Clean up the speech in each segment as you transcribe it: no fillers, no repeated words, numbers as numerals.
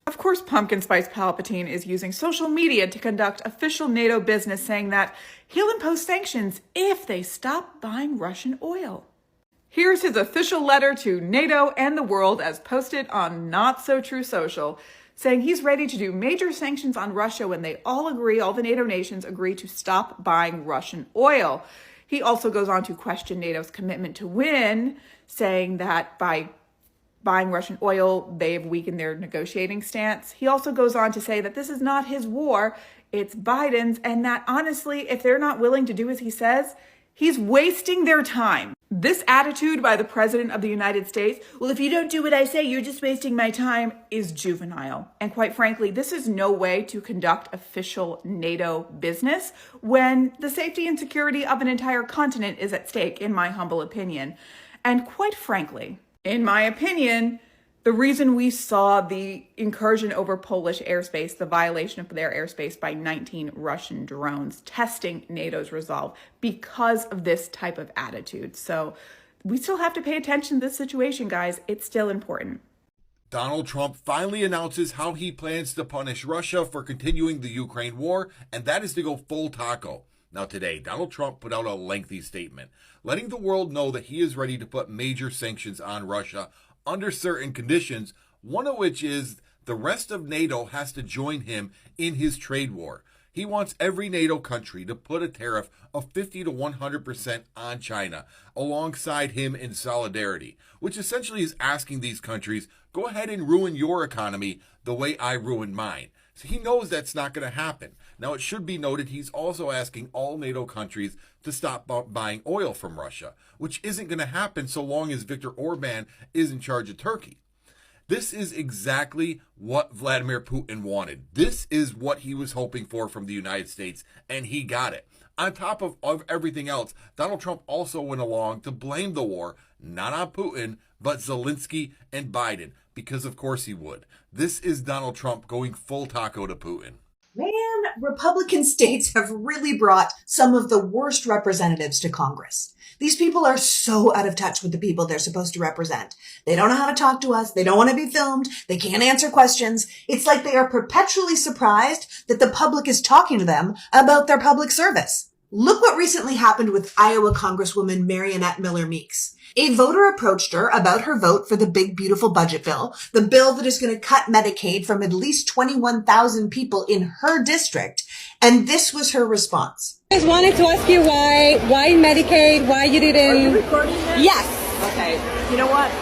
Of course, Pumpkin Spice Palpatine is using social media to conduct official NATO business, saying that he'll impose sanctions if they stop buying Russian oil. Here's his official letter to NATO and the world as posted on Not So True Social, saying he's ready to do major sanctions on Russia when they all the NATO nations agree to stop buying Russian oil. He also goes on to question NATO's commitment to win, saying that by buying Russian oil, they've weakened their negotiating stance. He also goes on to say that this is not his war, it's Biden's, and that honestly, if they're not willing to do as he says, he's wasting their time. This attitude by the President of the United States, well, if you don't do what I say, you're just wasting my time, is juvenile. And quite frankly, this is no way to conduct official NATO business when the safety and security of an entire continent is at stake, in my humble opinion. And quite frankly, in my opinion, the reason we saw the incursion over Polish airspace, the violation of their airspace by 19 Russian drones, testing NATO's resolve because of this type of attitude. So we still have to pay attention to this situation, guys. It's still important. Donald Trump finally announces how he plans to punish Russia for continuing the Ukraine war, and that is to go full taco. Now today, Donald Trump put out a lengthy statement, letting the world know that he is ready to put major sanctions on Russia under certain conditions, one of which is the rest of NATO has to join him in his trade war. He wants every NATO country to put a tariff of 50 to 100% on China alongside him in solidarity, which essentially is asking these countries, go ahead and ruin your economy the way I ruined mine. So he knows that's not going to happen. Now, it should be noted he's also asking all NATO countries to stop buying oil from Russia, which isn't going to happen so long as Viktor Orban is in charge of Turkey. This is exactly what Vladimir Putin wanted. This is what he was hoping for from the United States, and he got it. On top of everything else, Donald Trump also went along to blame the war, not on Putin, but Zelensky and Biden, because of course he would. This is Donald Trump going full taco to Putin. Man, Republican states have really brought some of the worst representatives to Congress. These people are so out of touch with the people they're supposed to represent. They don't know how to talk to us. They don't want to be filmed. They can't answer questions. It's like they are perpetually surprised that the public is talking to them about their public service. Look what recently happened with Iowa Congresswoman Marionette Miller Meeks. A voter approached her about her vote for the big, beautiful budget bill, the bill that is going to cut Medicaid from at least 21,000 people in her district. And this was her response. I just wanted to ask you why Medicaid, why you didn't... Are you recording this? Yes. Okay. You know what?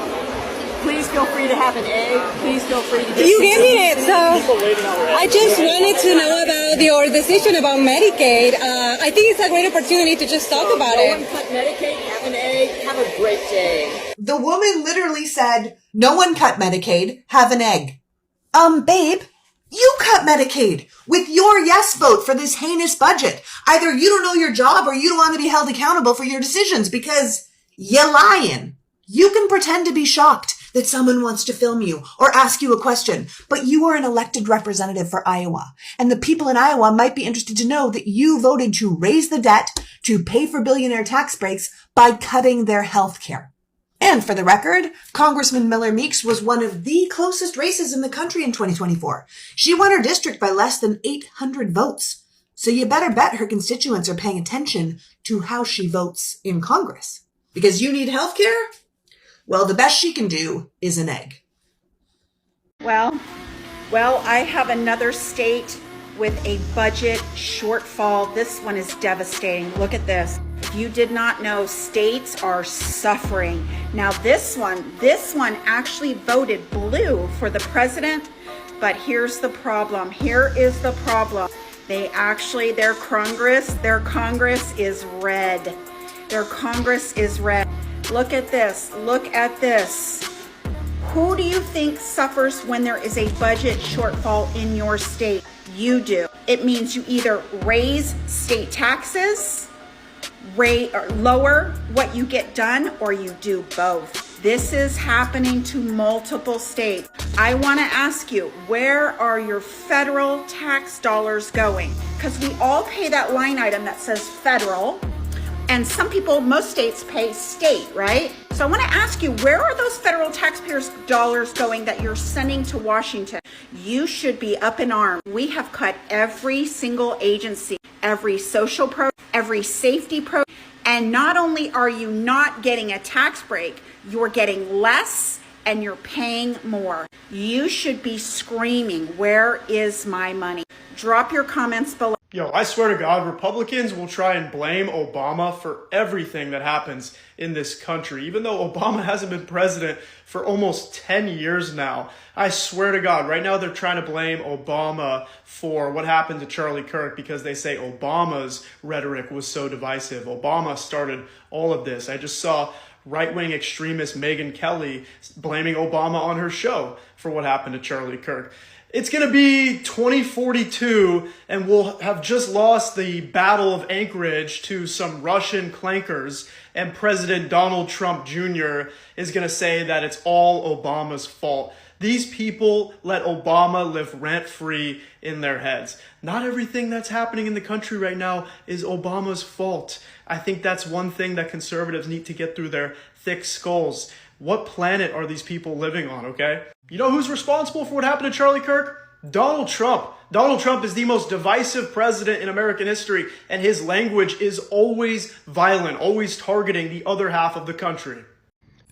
Please feel free to have an egg. Please feel free to get You gave me it, so I just wanted to know about your decision about Medicaid. I think it's a great opportunity to just talk about Go it. and cut Medicaid, have an egg, have a great day. The woman literally said, no one cut Medicaid, have an egg. Babe, you cut Medicaid with your yes vote for this heinous budget. Either you don't know your job or you don't want to be held accountable for your decisions because you're lying. You can pretend to be shocked that someone wants to film you or ask you a question, but you are an elected representative for Iowa. And the people in Iowa might be interested to know that you voted to raise the debt to pay for billionaire tax breaks by cutting their health care. And for the record, Congressman Miller Meeks was one of the closest races in the country in 2024. She won her district by less than 800 votes. So you better bet her constituents are paying attention to how she votes in Congress. Because you need health care? Well, the best she can do is an egg. Well, I have another state with a budget shortfall. This one is devastating. Look at this. If you did not know, states are suffering. Now this one actually voted blue for the president, but here's the problem. Here is the problem. Their Congress is red. Their Congress is red. Look at this. Look at this. Who do you think suffers when there is a budget shortfall in your state? You do. It means you either raise state taxes, or lower what you get done, or you do both. This is happening to multiple states. I want to ask you, where are your federal tax dollars going? Because we all pay that line item that says federal. And some people, most states pay state, right? So I want to ask you, where are those federal taxpayers' dollars going that you're sending to Washington? You should be up in arms. We have cut every single agency, every social program, every safety program. And not only are you not getting a tax break, you're getting less and you're paying more. You should be screaming, where is my money? Drop your comments below. Yo, I swear to God, Republicans will try and blame Obama for everything that happens in this country, even though Obama hasn't been president for almost 10 years now. I swear to God, right now they're trying to blame Obama for what happened to Charlie Kirk because they say Obama's rhetoric was so divisive. Obama started all of this. I just saw right-wing extremist Megyn Kelly blaming Obama on her show for what happened to Charlie Kirk. It's going to be 2042, and we'll have just lost the Battle of Anchorage to some Russian clankers, and President Donald Trump Jr. is going to say that it's all Obama's fault. These people let Obama live rent-free in their heads. Not everything that's happening in the country right now is Obama's fault. I think that's one thing that conservatives need to get through their thick skulls. What planet are these people living on, okay? You know who's responsible for what happened to Charlie Kirk? Donald Trump. Donald Trump is the most divisive president in American history, and his language is always violent, always targeting the other half of the country.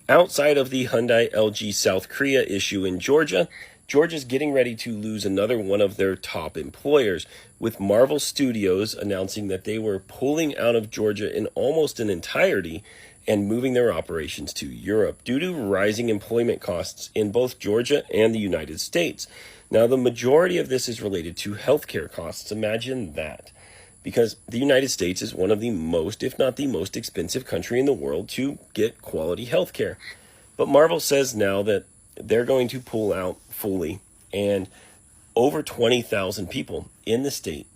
Outside of the Hyundai LG South Korea issue in Georgia, Georgia's getting ready to lose another one of their top employers, with Marvel Studios announcing that they were pulling out of Georgia in almost an entirety and moving their operations to Europe due to rising employment costs in both Georgia and the United States. Now, the majority of this is related to healthcare costs. Imagine that. Because the United States is one of the most, if not the most expensive country in the world to get quality healthcare. But Marvel says now that they're going to pull out fully, and over 20,000 people in the state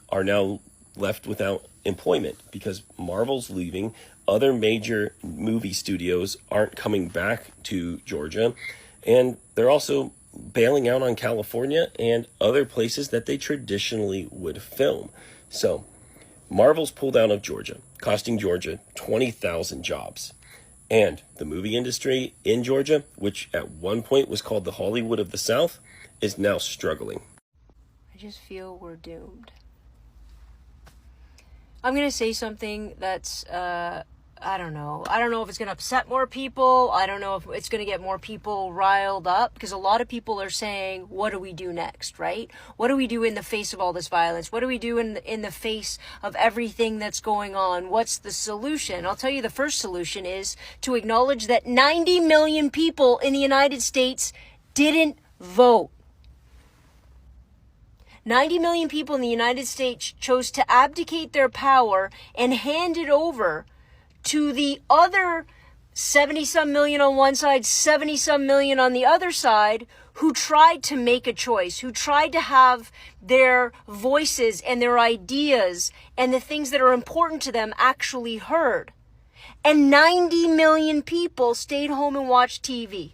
are now left without employment because Marvel's leaving. Other major movie studios aren't coming back to Georgia, and they're also bailing out on California and other places that they traditionally would film. So Marvel's pulled out of Georgia, costing Georgia 20,000 jobs. And the movie industry in Georgia, which at one point was called the Hollywood of the South, is now struggling. I just feel we're doomed. I'm going to say something that's, I don't know. I don't know if it's going to upset more people. I don't know if it's going to get more people riled up, because a lot of people are saying, what do we do next, right? What do we do in the face of all this violence? What do we do in the face of everything that's going on? What's the solution? I'll tell you, the first solution is to acknowledge that 90 million people in the United States didn't vote. 90 million people in the United States chose to abdicate their power and hand it over to the other 70-some million on one side, 70-some million on the other side, who tried to make a choice, who tried to have their voices and their ideas and the things that are important to them actually heard. And 90 million people stayed home and watched TV.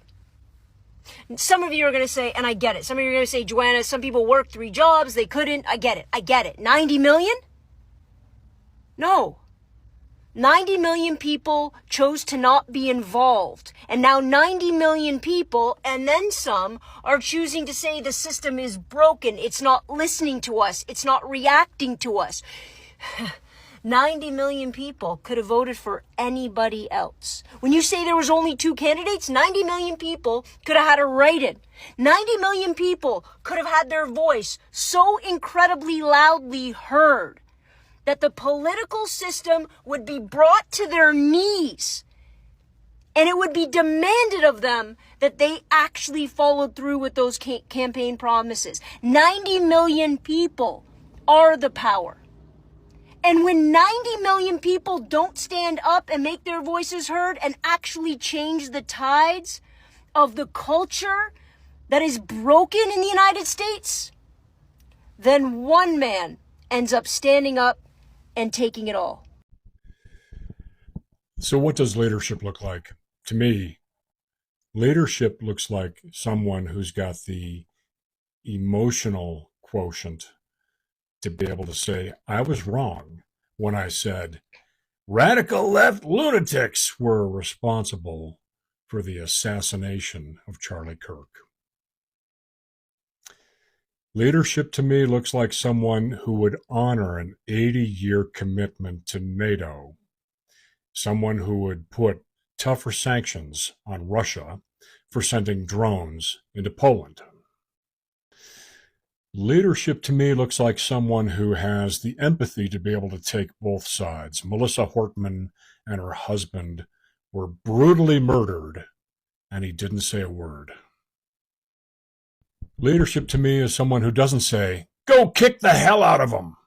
Some of you are going to say, and I get it, some of you are going to say, Joanna, some people worked 3 jobs, they couldn't. I get it. 90 million? No. 90 million people chose to not be involved. And now 90 million people, and then some, are choosing to say the system is broken. It's not listening to us. It's not reacting to us. 90 million people could have voted for anybody else. When you say there was only 2 candidates, 90 million people could have had a write-in. 90 million people could have had their voice so incredibly loudly heard that the political system would be brought to their knees, and it would be demanded of them that they actually followed through with those campaign promises. 90 million people are the power. And when 90 million people don't stand up and make their voices heard and actually change the tides of the culture that is broken in the United States, then one man ends up standing up and taking it all. So what does leadership look like? To me, leadership looks like someone who's got the emotional quotient to be able to say, I was wrong when I said Radical left lunatics were responsible for the assassination of Charlie Kirk. Leadership to me looks like someone who would honor an 80-year commitment to NATO, someone who would put tougher sanctions on Russia for sending drones into Poland. Leadership to me looks like someone who has the empathy to be able to take both sides. Melissa Hortman and her husband were brutally murdered, and he didn't say a word. Leadership to me is someone who doesn't say, "Go kick the hell out of them."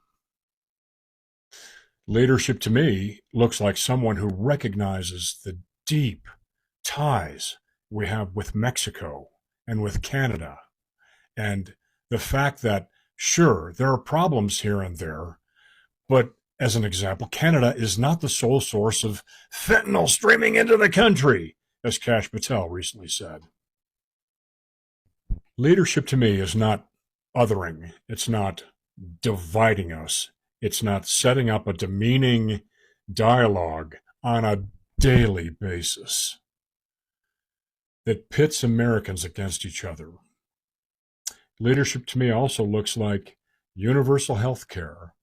Leadership to me looks like someone who recognizes the deep ties we have with Mexico and with Canada, and the fact that, sure, there are problems here and there, but as an example, Canada is not the sole source of fentanyl streaming into the country, as Kash Patel recently said. Leadership to me is not othering. It's not dividing us. It's not setting up a demeaning dialogue on a daily basis that pits Americans against each other. Leadership to me also looks like universal health care.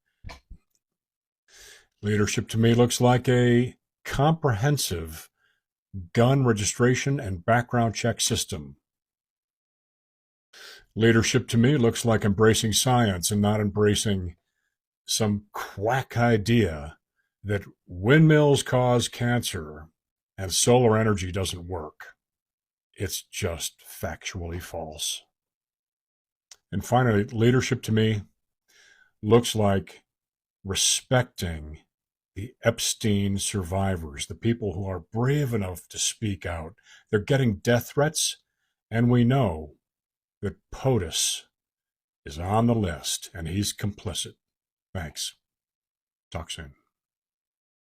Leadership to me looks like a comprehensive gun registration and background check system. Leadership to me looks like embracing science and not embracing some quack idea that windmills cause cancer and solar energy doesn't work. It's just factually false. And finally, leadership to me looks like respecting the Epstein survivors, the people who are brave enough to speak out. They're getting death threats, and we know that POTUS is on the list, and he's complicit. Thanks. Talk soon.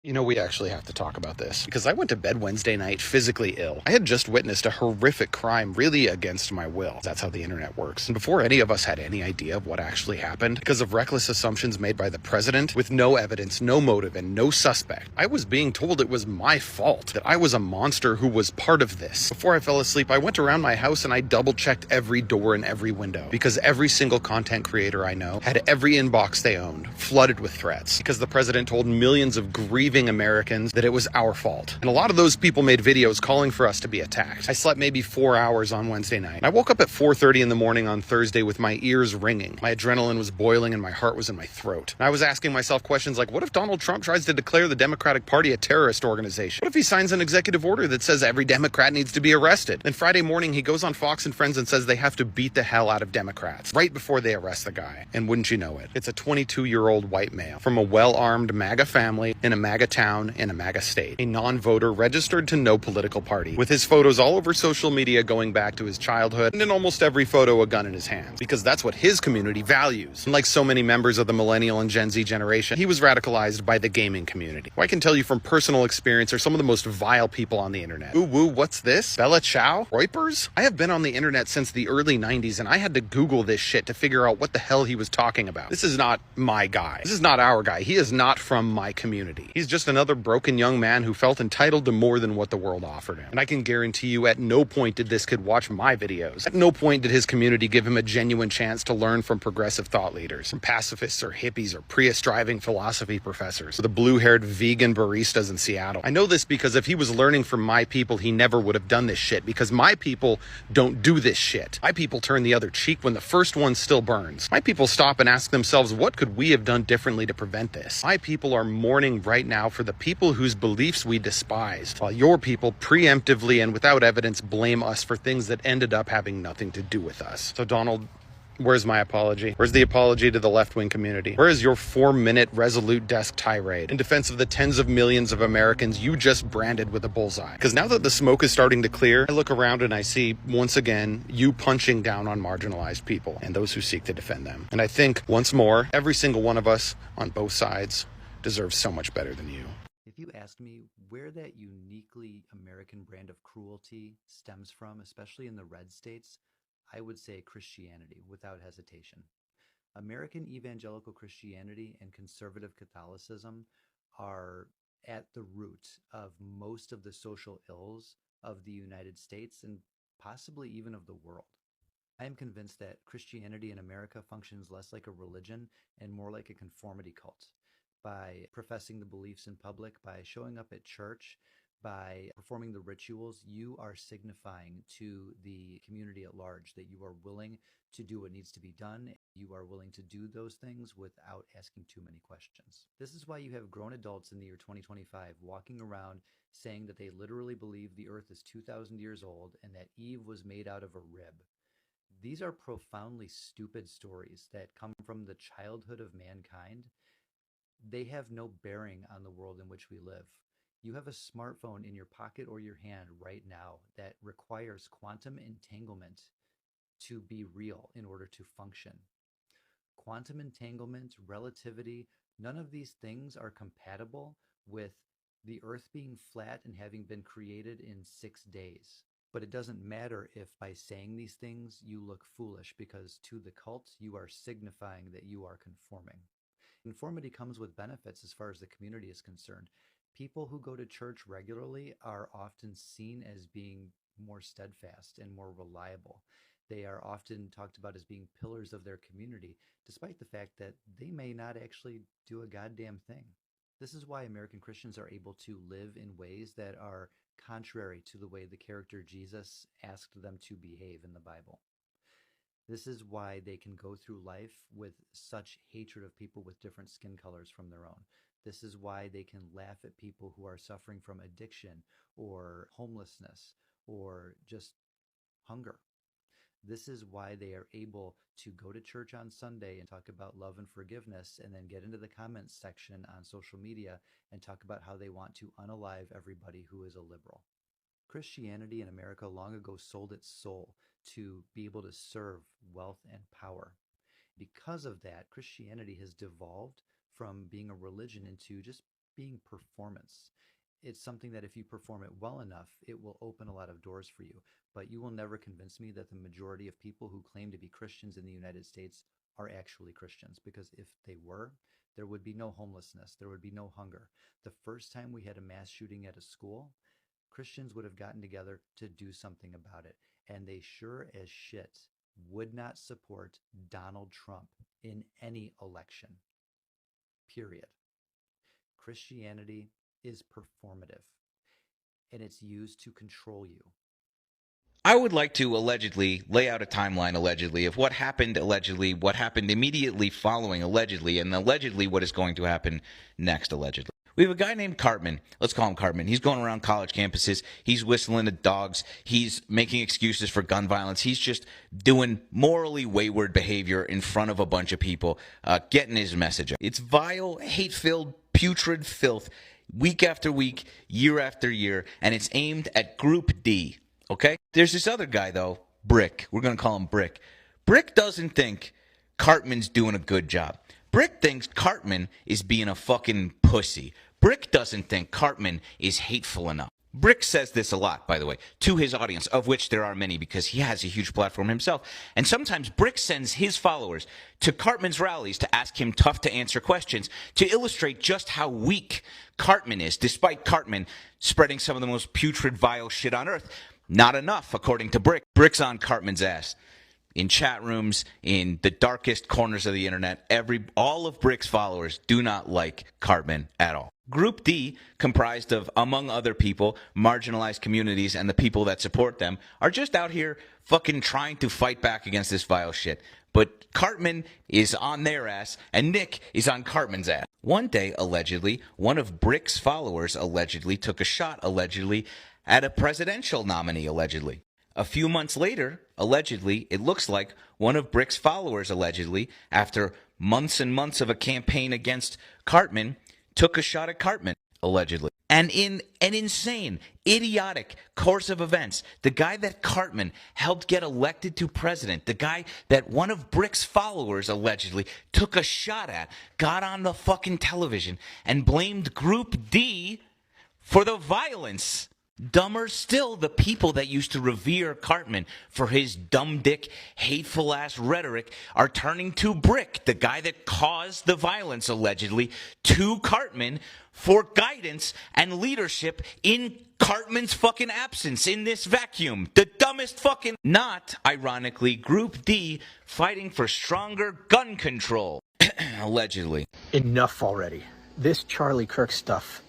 You know, we actually have to talk about this because I went to bed Wednesday night physically ill. I had just witnessed a horrific crime really against my will. That's how the internet works. And before any of us had any idea of what actually happened, because of reckless assumptions made by the president with no evidence, no motive, and no suspect, I was being told it was my fault, that I was a monster who was part of this. Before I fell asleep, I went around my house and I double-checked every door and every window because every single content creator I know had every inbox they owned flooded with threats because the president told millions of grieving Americans that it was our fault. And a lot of those people made videos calling for us to be attacked. I slept maybe 4 hours on Wednesday night. I woke up at 4:30 in the morning on Thursday with my ears ringing. My adrenaline was boiling and my heart was in my throat. And I was asking myself questions like, what if Donald Trump tries to declare the Democratic Party a terrorist organization? What if he signs an executive order that says every Democrat needs to be arrested? Then Friday morning he goes on Fox and Friends and says they have to beat the hell out of Democrats right before they arrest the guy. And wouldn't you know it, it's a 22-year-old white male from a well-armed MAGA family in a MAGA town in a MAGA state, a non-voter registered to no political party, with his photos all over social media going back to his childhood, and in almost every photo a gun in his hands, because that's what his community values. And like so many members of the millennial and Gen Z generation, he was radicalized by the gaming community, who I can tell you from personal experience are some of the most vile people on the internet. Ooh woo, what's this? Bella Ciao? Roipers? I have been on the internet since the early 90s, and I had to Google this shit to figure out what the hell he was talking about. This is not my guy. This is not our guy. He is not from my community. He's just another broken young man who felt entitled to more than what the world offered him. And I can guarantee you at no point did this kid watch my videos. At no point did his community give him a genuine chance to learn from progressive thought leaders, from pacifists or hippies or Prius-driving philosophy professors, or the blue-haired vegan baristas in Seattle. I know this because if he was learning from my people, he never would have done this shit, because my people don't do this shit. My people turn the other cheek when the first one still burns. My people stop and ask themselves, what could we have done differently to prevent this? My people are mourning right now for the people whose beliefs we despise, while your people preemptively and without evidence blame us for things that ended up having nothing to do with us. So Donald, where's my apology? Where's the apology to the left-wing community? Where is your 4-minute resolute desk tirade in defense of the tens of millions of Americans you just branded with a bullseye? Because now that the smoke is starting to clear, I look around and I see, once again, you punching down on marginalized people and those who seek to defend them. And I think, once more, every single one of us on both sides deserves so much better than you. If you asked me where that uniquely American brand of cruelty stems from, especially in the red states, I would say Christianity without hesitation. American evangelical Christianity and conservative Catholicism are at the root of most of the social ills of the United States and possibly even of the world. I am convinced that Christianity in America functions less like a religion and more like a conformity cult. By professing the beliefs in public, by showing up at church, by performing the rituals, you are signifying to the community at large that you are willing to do what needs to be done. You are willing to do those things without asking too many questions. This is why you have grown adults in the year 2025 walking around saying that they literally believe the earth is 2,000 years old and that Eve was made out of a rib. These are profoundly stupid stories that come from the childhood of mankind. They have no bearing on the world in which we live. You have a smartphone in your pocket or your hand right now that requires quantum entanglement to be real in order to function. Quantum entanglement, relativity, none of these things are compatible with the earth being flat and having been created in 6 days. But it doesn't matter if by saying these things you look foolish, because to the cult you are signifying that you are conforming. Conformity comes with benefits as far as the community is concerned. People who go to church regularly are often seen as being more steadfast and more reliable. They are often talked about as being pillars of their community, despite the fact that they may not actually do a goddamn thing. This is why American Christians are able to live in ways that are contrary to the way the character Jesus asked them to behave in the Bible. This is why they can go through life with such hatred of people with different skin colors from their own. This is why they can laugh at people who are suffering from addiction or homelessness or just hunger. This is why they are able to go to church on Sunday and talk about love and forgiveness, and then get into the comments section on social media and talk about how they want to unalive everybody who is a liberal. Christianity in America long ago sold its soul to be able to serve wealth and power. Because of that, Christianity has devolved from being a religion into just being performance. It's something that if you perform it well enough, it will open a lot of doors for you. But you will never convince me that the majority of people who claim to be Christians in the United States are actually Christians, because if they were, there would be no homelessness, there would be no hunger. The first time we had a mass shooting at a school, Christians would have gotten together to do something about it. And they sure as shit would not support Donald Trump in any election. Period. Christianity is performative, and it's used to control you. I would like to allegedly lay out a timeline, allegedly, of what happened, allegedly, what happened immediately following, allegedly, and allegedly what is going to happen next, allegedly. We have a guy named Cartman. Let's call him Cartman. He's going around college campuses. He's whistling at dogs. He's making excuses for gun violence. He's just doing morally wayward behavior in front of a bunch of people, getting his message out. It's vile, hate-filled, putrid filth, week after week, year after year, and it's aimed at Group D, okay? There's this other guy, though, Brick. We're going to call him Brick. Brick doesn't think Cartman's doing a good job. Brick thinks Cartman is being a fucking pussy. Brick doesn't think Cartman is hateful enough. Brick says this a lot, by the way, to his audience, of which there are many because he has a huge platform himself. And sometimes Brick sends his followers to Cartman's rallies to ask him tough-to-answer questions to illustrate just how weak Cartman is, despite Cartman spreading some of the most putrid, vile shit on earth. Not enough, according to Brick. Brick's on Cartman's ass. In chat rooms, in the darkest corners of the internet, all of Brick's followers do not like Cartman at all. Group D, comprised of, among other people, marginalized communities and the people that support them, are just out here fucking trying to fight back against this vile shit. But Cartman is on their ass, and Nick is on Cartman's ass. One day, allegedly, one of Brick's followers allegedly took a shot, allegedly, at a presidential nominee, allegedly. A few months later, allegedly, it looks like one of Brick's followers, allegedly, after months and months of a campaign against Cartman, took a shot at Cartman, allegedly. And in an insane, idiotic course of events, the guy that Cartman helped get elected to president, the guy that one of Brick's followers, allegedly, took a shot at, got on the fucking television and blamed Group D for the violence Dumber still, the people that used to revere Cartman for his dumb dick, hateful ass rhetoric are turning to Brick, the guy that caused the violence allegedly, to Cartman for guidance and leadership in Cartman's fucking absence in this vacuum. The dumbest fucking, not ironically, Group D fighting for stronger gun control. Allegedly. Enough already. This Charlie Kirk stuff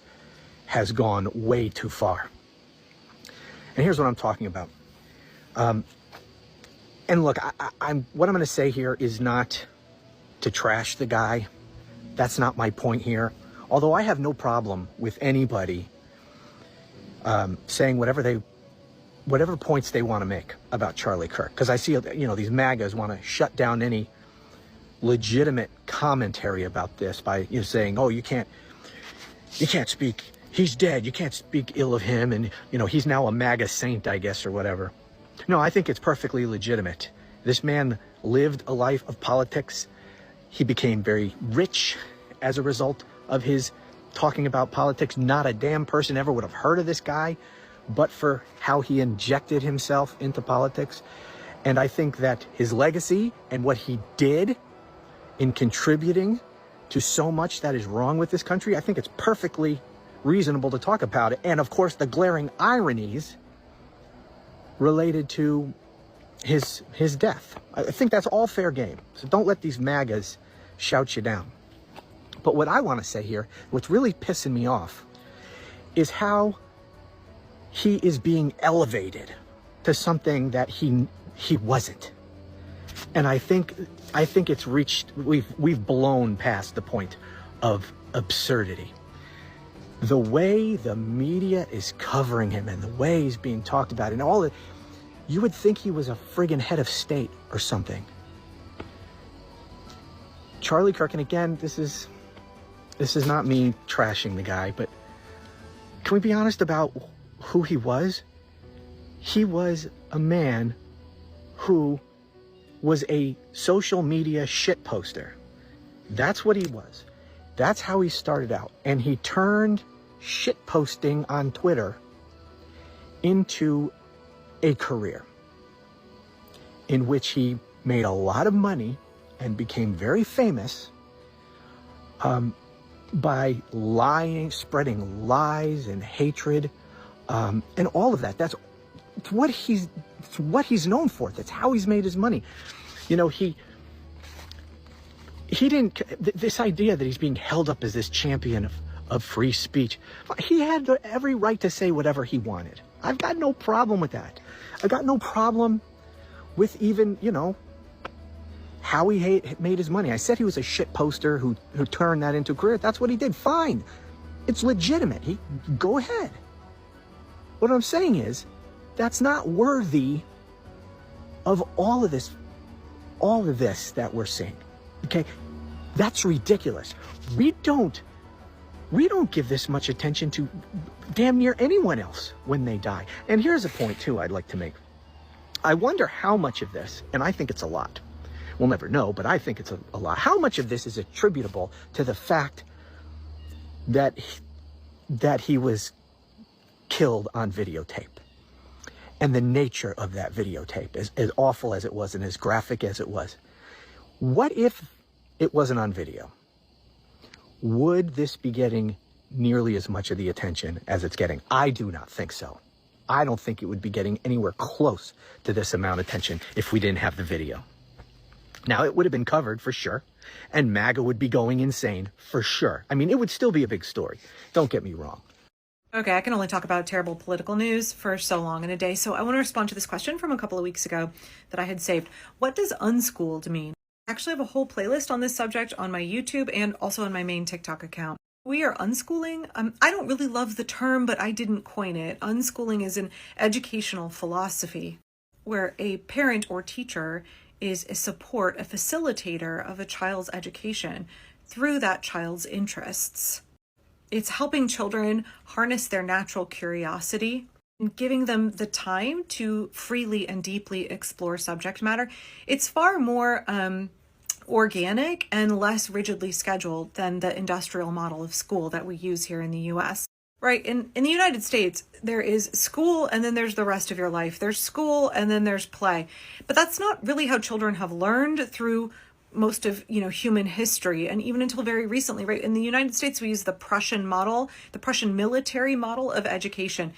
has gone way too far. And here's what I'm talking about. And look, what I'm going to say here is not to trash the guy. That's not my point here. Although I have no problem with anybody saying whatever points they want to make about Charlie Kirk. Because I see, these MAGAs want to shut down any legitimate commentary about this by saying, oh, you can't speak. He's dead. You can't speak ill of him. And, he's now a MAGA saint, I guess, or whatever. No, I think it's perfectly legitimate. This man lived a life of politics. He became very rich as a result of his talking about politics. Not a damn person ever would have heard of this guy, but for how he injected himself into politics. And I think that his legacy and what he did in contributing to so much that is wrong with this country, I think it's perfectly reasonable to talk about it. And of course, the glaring ironies related to his death. I think that's all fair game. So don't let these MAGAs shout you down. But what I want to say here, what's really pissing me off, is how he is being elevated to something that he wasn't. And I think it's reached, we've blown past the point of absurdity. The way the media is covering him and the way he's being talked about and all that, you would think he was a friggin' head of state or something. Charlie Kirk, and again, this is not me trashing the guy, but can we be honest about who he was? He was a man who was a social media shit poster. That's what he was. That's how he started out. And he turned shit posting on Twitter into a career in which he made a lot of money and became very famous by lying, spreading lies and hatred, and all of that. That's what he's known for. That's how he's made his money. He didn't, this idea that he's being held up as this champion of free speech, he had every right to say whatever he wanted. I've got no problem with that. I've got no problem with even, how he made his money. I said he was a shit poster who turned that into a career. That's what he did. Fine. It's legitimate. Go ahead. What I'm saying is, that's not worthy of all of this that we're seeing. Okay? That's ridiculous. We don't give this much attention to damn near anyone else when they die. And here's a point too I'd like to make. I wonder how much of this, and I think it's a lot. We'll never know, but I think it's a lot. How much of this is attributable to the fact that he was killed on videotape? And the nature of that videotape, as awful as it was and as graphic as it was. What if it wasn't on video? Would this be getting nearly as much of the attention as it's getting? I do not think so. I don't think it would be getting anywhere close to this amount of attention if we didn't have the video. Now, it would have been covered for sure, and MAGA would be going insane for sure. I mean, it would still be a big story. Don't get me wrong. Okay, I can only talk about terrible political news for so long in a day, so I want to respond to this question from a couple of weeks ago that I had saved. What does unschooled mean? I actually have a whole playlist on this subject on my YouTube and also on my main TikTok account. We are unschooling. I don't really love the term, but I didn't coin it. Unschooling is an educational philosophy where a parent or teacher is a support, a facilitator of a child's education through that child's interests. It's helping children harness their natural curiosity and giving them the time to freely and deeply explore subject matter. It's far more organic and less rigidly scheduled than the industrial model of school that we use here in the US. Right. In the United States, there is school and then there's the rest of your life. There's school and then there's play. But that's not really how children have learned through most of, human history. And even until very recently, right? In the United States, we use the Prussian model, the Prussian military model of education.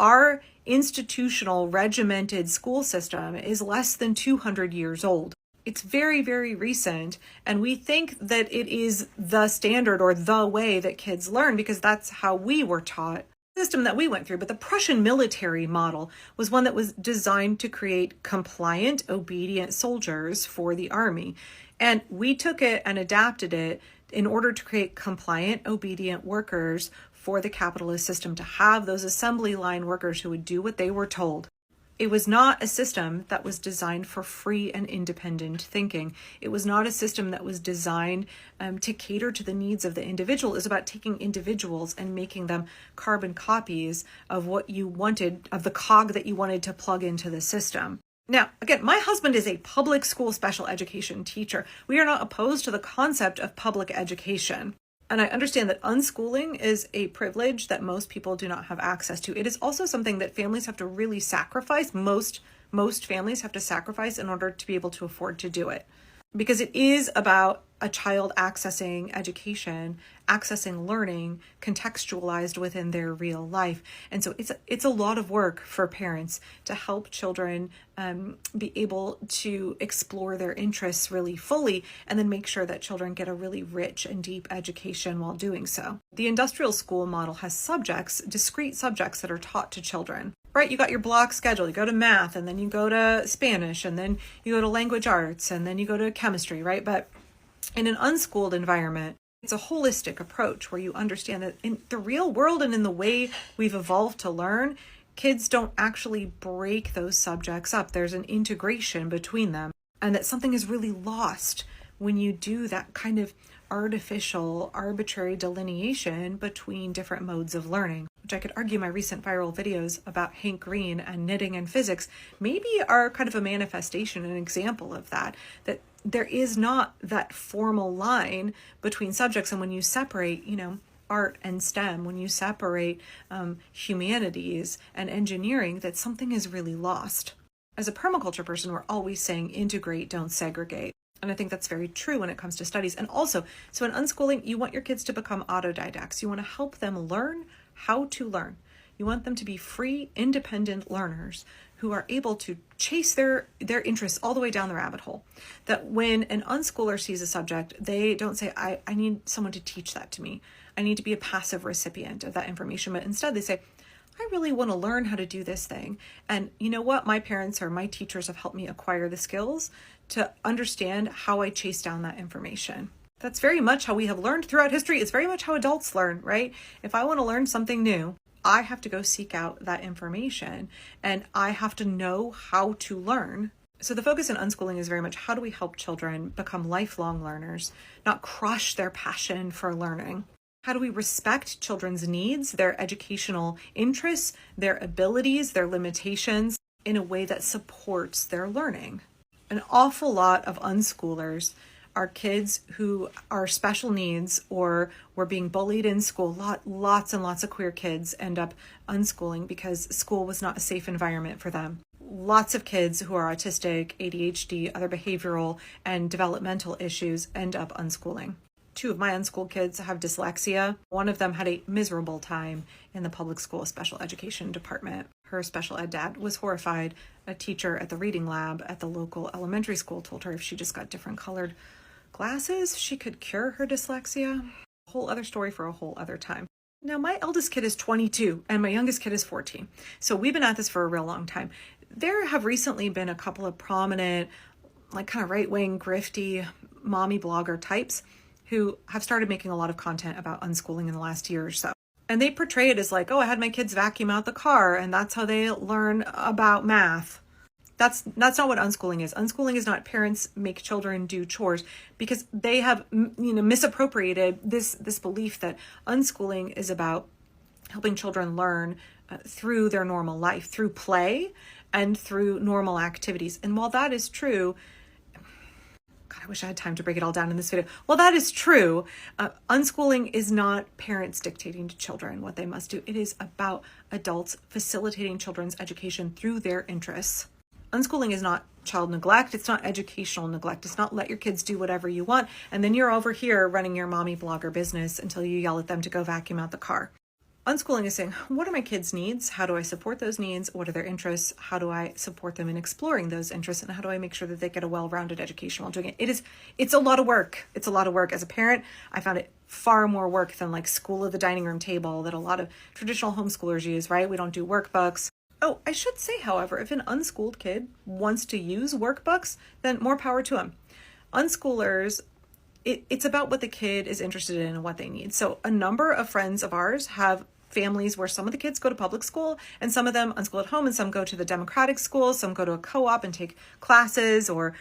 Our institutional regimented school system is less than 200 years old. It's very, very recent, and we think that it is the standard or the way that kids learn because that's how we were taught, the system that we went through. But the Prussian military model was one that was designed to create compliant, obedient soldiers for the army. And we took it and adapted it in order to create compliant, obedient workers for the capitalist system, to have those assembly line workers who would do what they were told. It was not a system that was designed for free and independent thinking. It was not a system that was designed to cater to the needs of the individual. It was about taking individuals and making them carbon copies of what you wanted, of the cog that you wanted to plug into the system. Now, again, my husband is a public school special education teacher. We are not opposed to the concept of public education. And I understand that unschooling is a privilege that most people do not have access to. It is also something that families have to really sacrifice. Most families have to sacrifice in order to be able to afford to do it. Because it is about a child accessing education, accessing learning, contextualized within their real life. And so it's a lot of work for parents to help children be able to explore their interests really fully, and then make sure that children get a really rich and deep education while doing so. The industrial school model has subjects, discrete subjects that are taught to children. Right, you got your block schedule, you go to math, and then you go to Spanish, and then you go to language arts, and then you go to chemistry, right? But in an unschooled environment, it's a holistic approach where you understand that in the real world and in the way we've evolved to learn, kids don't actually break those subjects up. There's an integration between them, and that something is really lost when you do that kind of artificial, arbitrary delineation between different modes of learning, which I could argue my recent viral videos about Hank Green and knitting and physics maybe are kind of a manifestation, an example of that there is not that formal line between subjects. And when you separate, art and STEM, when you separate humanities and engineering, that something is really lost. As a permaculture person, we're always saying integrate, don't segregate. And I think that's very true when it comes to studies. And also, so in unschooling, you want your kids to become autodidacts. You want to help them learn how to learn. You want them to be free, independent learners who are able to chase their interests all the way down the rabbit hole. That when an unschooler sees a subject, they don't say, I need someone to teach that to me. I need to be a passive recipient of that information. But instead they say, I really want to learn how to do this thing. And you know what? My parents or my teachers have helped me acquire the skills to understand how I chase down that information. That's very much how we have learned throughout history. It's very much how adults learn, right? If I want to learn something new, I have to go seek out that information, and I have to know how to learn. So the focus in unschooling is very much how do we help children become lifelong learners, not crush their passion for learning. How do we respect children's needs, their educational interests, their abilities, their limitations in a way that supports their learning? An awful lot of unschoolers are kids who are special needs or were being bullied in school. Lots and lots of queer kids end up unschooling because school was not a safe environment for them. Lots of kids who are autistic, ADHD, other behavioral and developmental issues end up unschooling. 2 of my unschooled kids have dyslexia. One of them had a miserable time in the public school special education department. Her special ed dad was horrified. A teacher at the reading lab at the local elementary school told her if she just got different colored glasses, she could cure her dyslexia. A whole other story for a whole other time. Now, my eldest kid is 22 and my youngest kid is 14. So we've been at this for a real long time. There have recently been a couple of prominent, kind of right-wing, grifty, mommy blogger types who have started making a lot of content about unschooling in the last year or so. And they portray it as I had my kids vacuum out the car and that's how they learn about math. That's not what unschooling is. Unschooling is not parents make children do chores, because they have misappropriated this belief that unschooling is about helping children learn through their normal life, through play and through normal activities. And while that is true, God, I wish I had time to break it all down in this video. Well, that is true. Unschooling is not parents dictating to children what they must do. It is about adults facilitating children's education through their interests. Unschooling is not child neglect. It's not educational neglect. It's not let your kids do whatever you want, and then you're over here running your mommy blogger business until you yell at them to go vacuum out the car. Unschooling is saying, what are my kids' needs? How do I support those needs? What are their interests? How do I support them in exploring those interests? And how do I make sure that they get a well-rounded education while doing it? It's a lot of work. It's a lot of work. As a parent, I found it far more work than like school at the dining room table that a lot of traditional homeschoolers use, right? We don't do workbooks. Oh, I should say, however, if an unschooled kid wants to use workbooks, then more power to them. Unschoolers, it's about what the kid is interested in and what they need. So a number of friends of ours have families where some of the kids go to public school and some of them unschool at home, and some go to the democratic school, some go to a co-op and take classes or,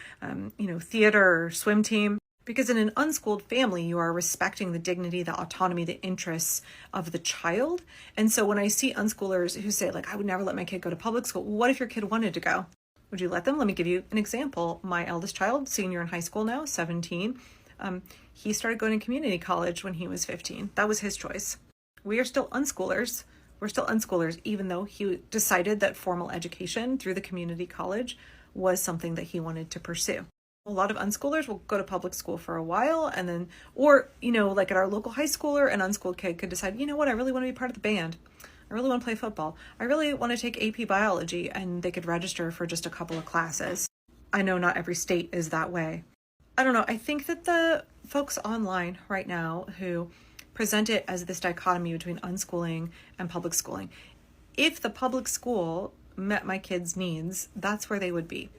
theater or swim team. Because in an unschooled family, you are respecting the dignity, the autonomy, the interests of the child. And so when I see unschoolers who say, like, I would never let my kid go to public school, what if your kid wanted to go? Would you let them? Let me give you an example. My eldest child, senior in high school now, 17, he started going to community college when he was 15. That was his choice. We are still unschoolers. We're still unschoolers, even though he decided that formal education through the community college was something that he wanted to pursue. A lot of unschoolers will go to public school for a while and then, or, like at our local high schooler, an unschooled kid could decide, you know what, I really want to be part of the band. I really want to play football. I really want to take AP biology, and they could register for just a couple of classes. I know not every state is that way. I don't know. I think that the folks online right now who present it as this dichotomy between unschooling and public schooling, if the public school met my kids' needs, that's where they would be.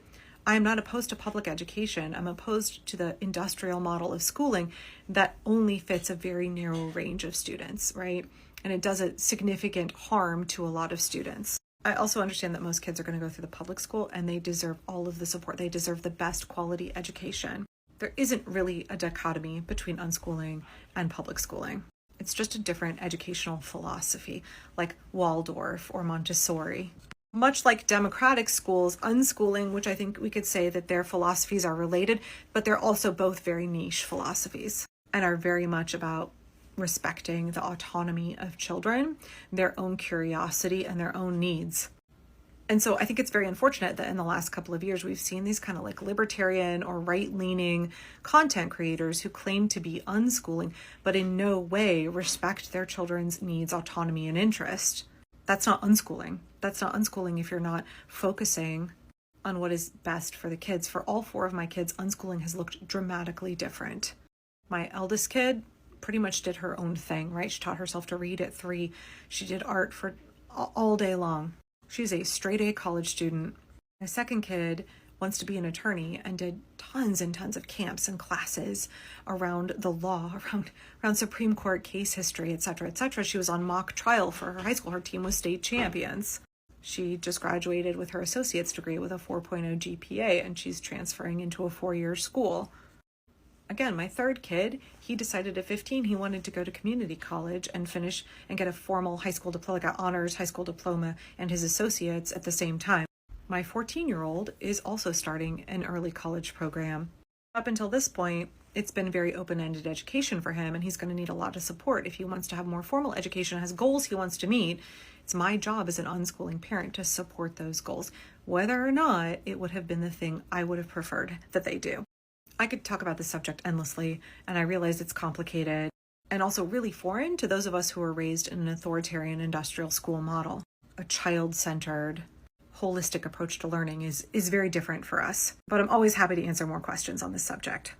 I am not opposed to public education. I'm opposed to the industrial model of schooling that only fits a very narrow range of students, right? And it does a significant harm to a lot of students. I also understand that most kids are going to go through the public school and they deserve all of the support. They deserve the best quality education. There isn't really a dichotomy between unschooling and public schooling. It's just a different educational philosophy, like Waldorf or Montessori. Much like democratic schools, unschooling, which I think we could say that their philosophies are related, but they're also both very niche philosophies and are very much about respecting the autonomy of children, their own curiosity, and their own needs. And so I think it's very unfortunate that in the last couple of years, we've seen these kind of like libertarian or right-leaning content creators who claim to be unschooling, but in no way respect their children's needs, autonomy, and interest. That's not unschooling. That's not unschooling if you're not focusing on what is best for the kids. For all four of my kids, unschooling has looked dramatically different. My eldest kid pretty much did her own thing, right? She taught herself to read at 3. She did art for all day long. She's a straight A college student. My second kid wants to be an attorney and did tons and tons of camps and classes around the law, around Supreme Court case history, et cetera, et cetera. She was on mock trial for her high school. Her team was state champions. She just graduated with her associate's degree with a 4.0 GPA, and she's transferring into a 4-year school. Again, my third kid, he decided at 15 he wanted to go to community college and finish and get a formal high school diploma, like an honors high school diploma, and his associates at the same time. My 14-year-old is also starting an early college program. Up until this point, it's been very open-ended education for him, and he's going to need a lot of support. If he wants to have more formal education, has goals he wants to meet, it's my job as an unschooling parent to support those goals, whether or not it would have been the thing I would have preferred that they do. I could talk about this subject endlessly, and I realize it's complicated and also really foreign to those of us who were raised in an authoritarian industrial school model. A child-centered, holistic approach to learning is very different for us, but I'm always happy to answer more questions on this subject.